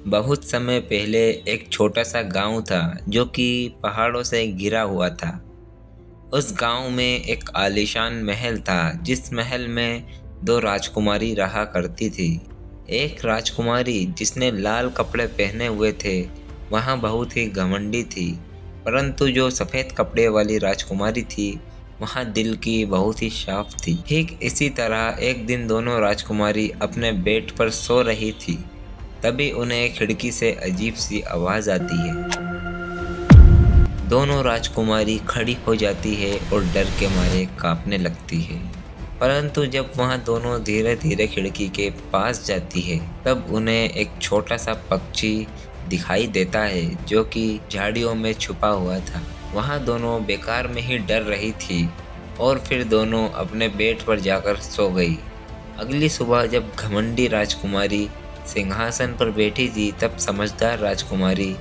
बहुत समय पहले एक छोटा सा गांव था जो कि पहाड़ों से घिरा हुआ था। उस गांव में एक आलीशान महल था जिस महल में दो राजकुमारी रहा करती थी। एक राजकुमारी जिसने लाल कपड़े पहने हुए थे वहाँ बहुत ही घमंडी थी, परंतु जो सफ़ेद कपड़े वाली राजकुमारी थी वहाँ दिल की बहुत ही साफ थी। ठीक इसी तरह एक दिन दोनों राजकुमारी अपने बेड पर सो रही थी, तभी उन्हें खिड़की से अजीब सी आवाज़ आती है। दोनों राजकुमारी खड़ी हो जाती है और डर के मारे कांपने लगती है। परंतु जब वहाँ दोनों धीरे धीरे खिड़की के पास जाती है तब उन्हें एक छोटा सा पक्षी दिखाई देता है जो कि झाड़ियों में छुपा हुआ था। वहाँ दोनों बेकार में ही डर रही थी और फिर दोनों अपने बेड पर जाकर सो गई। अगली सुबह जब घमंडी राजकुमारी सिंहासन पर बैठी थी तब समझदार राजकुमारी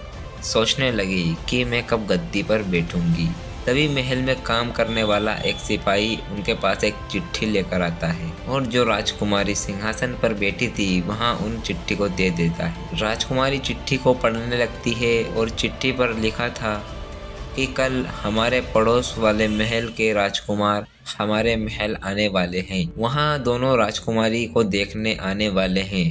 सोचने लगी कि मैं कब गद्दी पर बैठूंगी। तभी महल में काम करने वाला एक सिपाही उनके पास एक चिट्ठी लेकर आता है और जो राजकुमारी सिंहासन पर बैठी थी वहां उन चिट्ठी को दे देता है। राजकुमारी चिट्ठी को पढ़ने लगती है और चिट्ठी पर लिखा था कि कल हमारे पड़ोस वाले महल के राजकुमार हमारे महल आने वाले हैं। वहाँ दोनों राजकुमारी को देखने आने वाले हैं।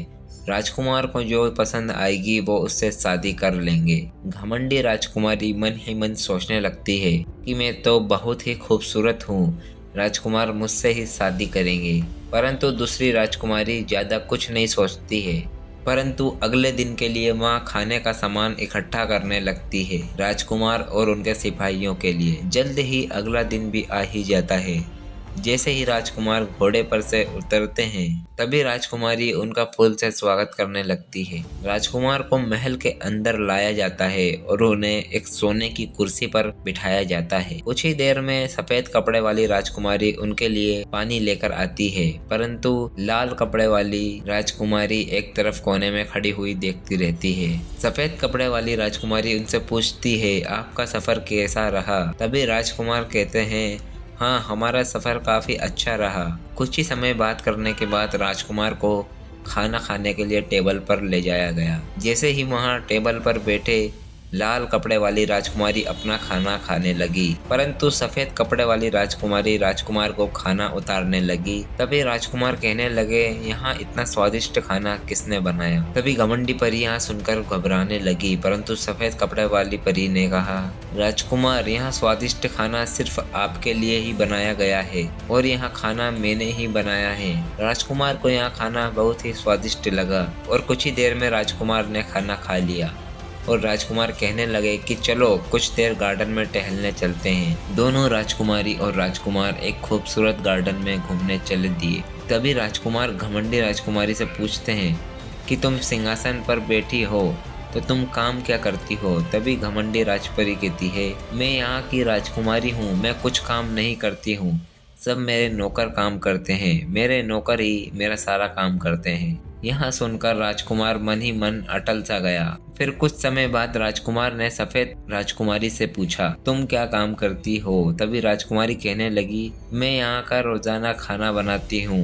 राजकुमार को जो पसंद आएगी वो उससे शादी कर लेंगे। घमंडी राजकुमारी मन ही मन सोचने लगती है कि मैं तो बहुत ही खूबसूरत हूँ, राजकुमार मुझसे ही शादी करेंगे। परंतु दूसरी राजकुमारी ज़्यादा कुछ नहीं सोचती है, परंतु अगले दिन के लिए वहाँ खाने का सामान इकट्ठा करने लगती है राजकुमार और उनके सिपाहियों के लिए। जल्द ही अगला दिन भी आ ही जाता है। जैसे ही राजकुमार घोड़े पर से उतरते हैं तभी राजकुमारी उनका फूल से स्वागत करने लगती है। राजकुमार को महल के अंदर लाया जाता है और उन्हें एक सोने की कुर्सी पर बिठाया जाता है। कुछ ही देर में सफेद कपड़े वाली राजकुमारी उनके लिए पानी लेकर आती है, परंतु लाल कपड़े वाली राजकुमारी एक तरफ कोने में खड़ी हुई देखती रहती है। सफेद कपड़े वाली राजकुमारी उनसे पूछती है आपका सफर कैसा रहा? तभी राजकुमार कहते हैं हाँ, हमारा सफ़र काफ़ी अच्छा रहा। कुछ ही समय बात करने के बाद राजकुमार को खाना खाने के लिए टेबल पर ले जाया गया। जैसे ही वहाँ टेबल पर बैठे लाल कपड़े वाली राजकुमारी अपना खाना खाने लगी, परंतु सफ़ेद कपड़े वाली राजकुमारी राजकुमार को खाना उतारने लगी। तभी राजकुमार कहने लगे यहाँ इतना स्वादिष्ट खाना किसने बनाया? तभी घमंडी परी यहाँ सुनकर घबराने लगी, परंतु सफ़ेद कपड़े वाली परी ने कहा राजकुमार यहाँ स्वादिष्ट खाना सिर्फ आपके लिए ही बनाया गया है और यहाँ खाना मैंने ही बनाया है। राजकुमार को यहाँ खाना बहुत ही स्वादिष्ट लगा और कुछ ही देर में राजकुमार ने खाना खा लिया और राजकुमार कहने लगे कि चलो कुछ देर गार्डन में टहलने चलते हैं। दोनों राजकुमारी और राजकुमार एक खूबसूरत गार्डन में घूमने चले दिए। तभी राजकुमार घमंडी राजकुमारी से पूछते हैं कि तुम सिंहासन पर बैठी हो तो तुम काम क्या करती हो? तभी घमंडी राजपरी कहती है मैं यहाँ की राजकुमारी हूँ, मैं कुछ काम नहीं करती हूँ, सब मेरे नौकर काम करते हैं, मेरे नौकर ही मेरा सारा काम करते हैं। यह सुनकर राजकुमार मन ही मन अटल सा गया। फिर कुछ समय बाद राजकुमार ने सफेद राजकुमारी से पूछा तुम क्या काम करती हो? तभी राजकुमारी कहने लगी मैं यहाँ का रोजाना खाना बनाती हूँ,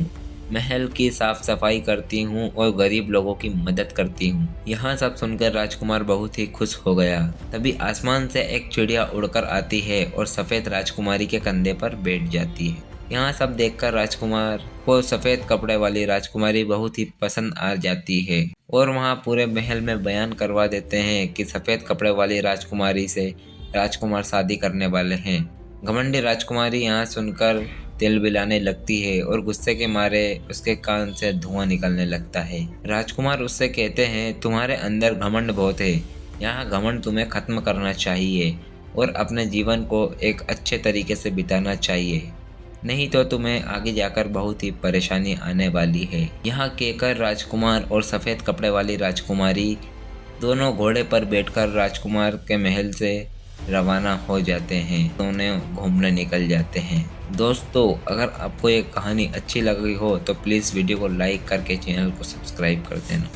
महल की साफ सफाई करती हूँ और गरीब लोगों की मदद करती हूँ। यहाँ सब सुनकर राजकुमार बहुत ही खुश हो गया। तभी आसमान से एक चिड़िया उड़कर आती है और सफेद राजकुमारी के कंधे पर बैठ जाती है। यहाँ सब देखकर राजकुमार को सफ़ेद कपड़े वाली राजकुमारी बहुत ही पसंद आ जाती है और वहाँ पूरे महल में बयान करवा देते हैं कि सफ़ेद कपड़े वाली राजकुमारी से राजकुमार शादी करने वाले हैं। घमंडी राजकुमारी यहाँ सुनकर तिल बिलाने लगती है और गुस्से के मारे उसके कान से धुआं निकलने लगता है। राजकुमार उससे कहते हैं तुम्हारे अंदर घमंड बहुत है, यहाँ घमंड तुम्हें ख़त्म करना चाहिए और अपने जीवन को एक अच्छे तरीके से बिताना चाहिए, नहीं तो तुम्हें आगे जाकर बहुत ही परेशानी आने वाली है। यहाँ कहकर राजकुमार और सफ़ेद कपड़े वाली राजकुमारी दोनों घोड़े पर बैठकर राजकुमार के महल से रवाना हो जाते हैं, दोनों घूमने निकल जाते हैं। दोस्तों अगर आपको ये कहानी अच्छी लगी हो तो प्लीज़ वीडियो को लाइक करके चैनल को सब्सक्राइब कर देना।